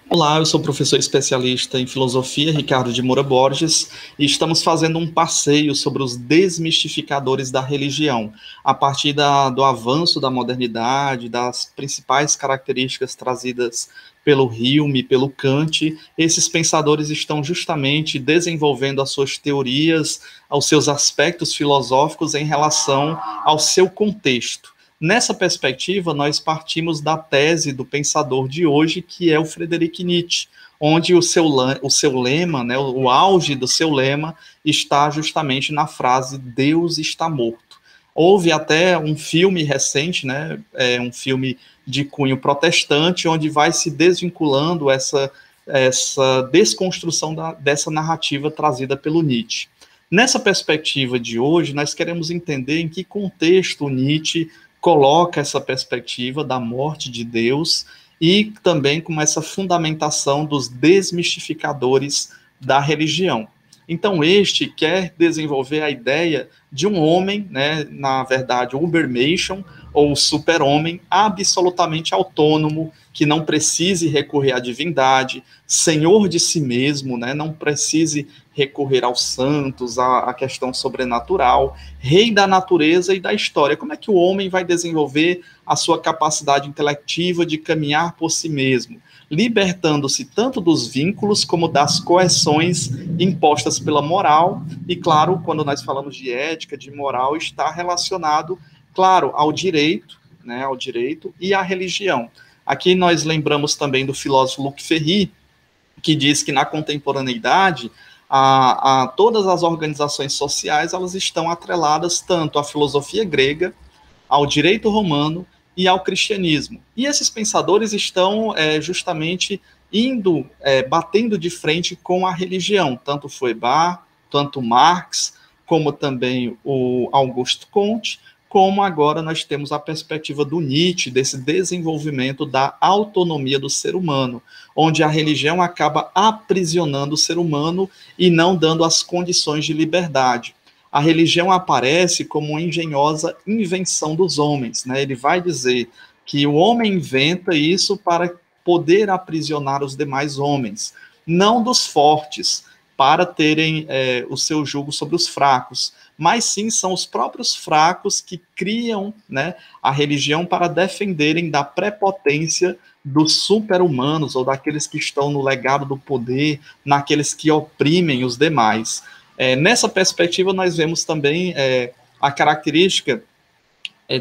Olá, eu sou professor especialista em filosofia, Ricardo de Moura Borges, e estamos fazendo um passeio sobre os desmistificadores da religião, a partir do avanço da modernidade, das principais características trazidas pelo Hume, pelo Kant. Esses pensadores estão justamente desenvolvendo as suas teorias, aos seus aspectos filosóficos em relação ao seu contexto. Nessa perspectiva, nós partimos da tese do pensador de hoje, que é o Friedrich Nietzsche, onde o seu lema, né, o auge do seu lema, está justamente na frase Deus está morto. Houve até um filme recente, né, um filme de cunho protestante, onde vai se desvinculando essa desconstrução dessa narrativa trazida pelo Nietzsche. Nessa perspectiva de hoje, nós queremos entender em que contexto Nietzsche coloca essa perspectiva da morte de Deus e também com essa fundamentação dos desmistificadores da religião. Então, este quer desenvolver a ideia de um homem, né, na verdade, o Ubermensch, ou super-homem, absolutamente autônomo, que não precise recorrer à divindade, senhor de si mesmo, né, não precise recorrer aos santos, à questão sobrenatural, rei da natureza e da história. Como é que o homem vai desenvolver a sua capacidade intelectiva de caminhar por si mesmo, libertando-se tanto dos vínculos como das coerções impostas pela moral? E, claro, quando nós falamos de ética, de moral, está relacionado, claro, ao direito, né, ao direito e à religião. Aqui nós lembramos também do filósofo Luc Ferry, que diz que na contemporaneidade a todas as organizações sociais elas estão atreladas tanto à filosofia grega, ao direito romano e ao cristianismo. E esses pensadores estão justamente batendo de frente com a religião, tanto Feuerbach, tanto Marx, como também o Auguste Comte, como agora nós temos a perspectiva do Nietzsche, desse desenvolvimento da autonomia do ser humano, onde a religião acaba aprisionando o ser humano e não dando as condições de liberdade. A religião aparece como uma engenhosa invenção dos homens, né? Ele vai dizer que o homem inventa isso para poder aprisionar os demais homens, não dos fortes, para terem o seu jugo sobre os fracos, mas sim são os próprios fracos que criam, né, a religião para defenderem da prepotência dos super-humanos ou daqueles que estão no legado do poder, naqueles que oprimem os demais. Nessa perspectiva, nós vemos também a característica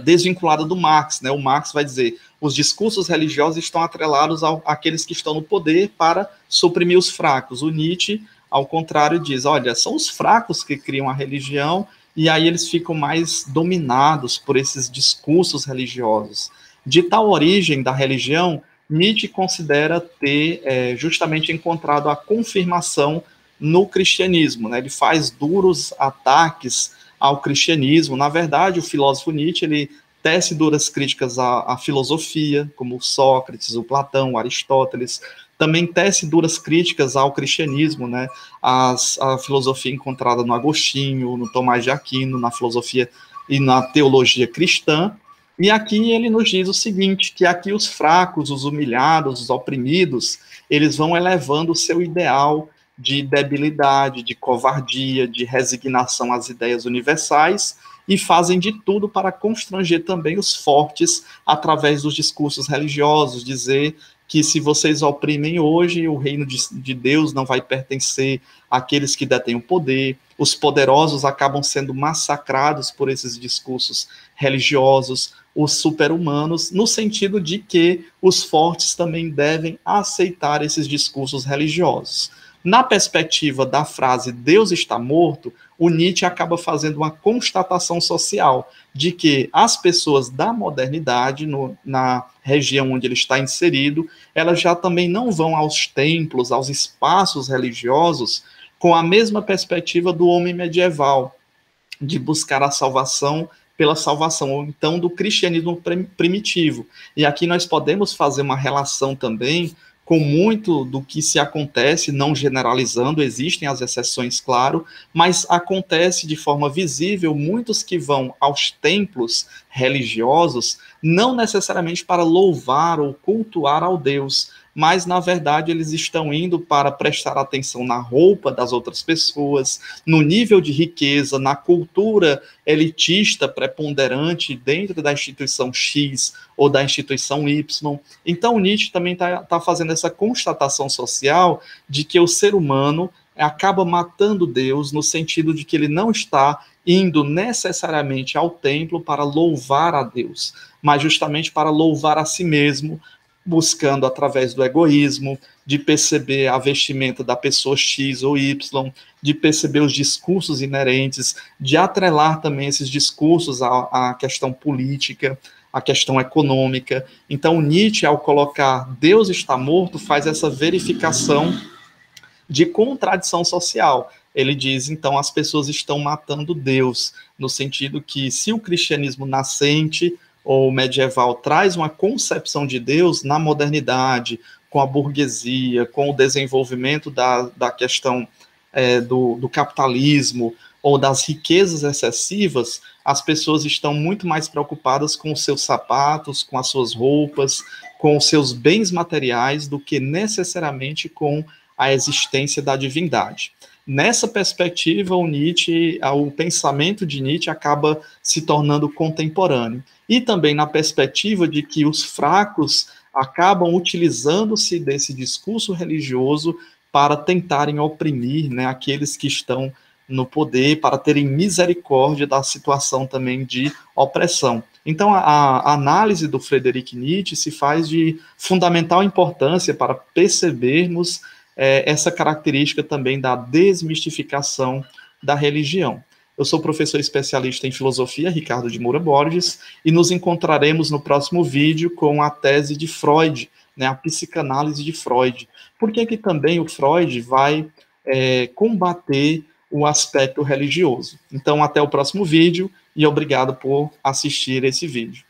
desvinculada do Marx, né? O Marx vai dizer os discursos religiosos estão atrelados àqueles que estão no poder para suprimir os fracos. O Nietzsche, ao contrário, diz, olha, são os fracos que criam a religião e aí eles ficam mais dominados por esses discursos religiosos. De tal origem da religião, Nietzsche considera ter justamente encontrado a confirmação no cristianismo, né? Ele faz duros ataques ao cristianismo. Na verdade, o filósofo Nietzsche ele tece duras críticas à filosofia, como Sócrates, o Platão, o Aristóteles. Também tece duras críticas ao cristianismo, né? A filosofia encontrada no Agostinho, no Tomás de Aquino, na filosofia e na teologia cristã. E aqui ele nos diz o seguinte, que aqui os fracos, os humilhados, os oprimidos, eles vão elevando o seu ideal de debilidade, de covardia, de resignação às ideias universais e fazem de tudo para constranger também os fortes através dos discursos religiosos, dizer que se vocês oprimem hoje, o reino de Deus não vai pertencer àqueles que detêm o poder, os poderosos acabam sendo massacrados por esses discursos religiosos, os super-humanos, no sentido de que os fortes também devem aceitar esses discursos religiosos. Na perspectiva da frase Deus está morto, o Nietzsche acaba fazendo uma constatação social de que as pessoas da modernidade, na região onde ele está inserido, elas já também não vão aos templos, aos espaços religiosos, com a mesma perspectiva do homem medieval, de buscar a salvação pela salvação, ou então do cristianismo primitivo. E aqui nós podemos fazer uma relação também com muito do que se acontece, não generalizando, existem as exceções, claro, mas acontece de forma visível muitos que vão aos templos religiosos, não necessariamente para louvar ou cultuar ao Deus, mas na verdade eles estão indo para prestar atenção na roupa das outras pessoas, no nível de riqueza, na cultura elitista preponderante dentro da instituição X ou da instituição Y. Então Nietzsche também está fazendo essa constatação social de que o ser humano acaba matando Deus no sentido de que ele não está indo necessariamente ao templo para louvar a Deus, mas justamente para louvar a si mesmo, buscando através do egoísmo, de perceber a vestimenta da pessoa X ou Y, de perceber os discursos inerentes, de atrelar também esses discursos à questão política, à questão econômica. Então, Nietzsche, ao colocar Deus está morto, faz essa verificação de contradição social. Ele diz, então, as pessoas estão matando Deus, no sentido que se o cristianismo nascente ou medieval traz uma concepção de Deus na modernidade, com a burguesia, com o desenvolvimento da questão do capitalismo ou das riquezas excessivas, as pessoas estão muito mais preocupadas com os seus sapatos, com as suas roupas, com os seus bens materiais, do que necessariamente com a existência da divindade. Nessa perspectiva, o pensamento de Nietzsche acaba se tornando contemporâneo. E também na perspectiva de que os fracos acabam utilizando-se desse discurso religioso para tentarem oprimir, né, aqueles que estão no poder, para terem misericórdia da situação também de opressão. Então, a análise do Friedrich Nietzsche se faz de fundamental importância para percebermos essa característica também da desmistificação da religião. Eu sou professor especialista em filosofia, Ricardo de Moura Borges, e nos encontraremos no próximo vídeo com a tese de Freud, né, a psicanálise de Freud. Por que que também o Freud vai combater o aspecto religioso? Então, até o próximo vídeo, e obrigado por assistir esse vídeo.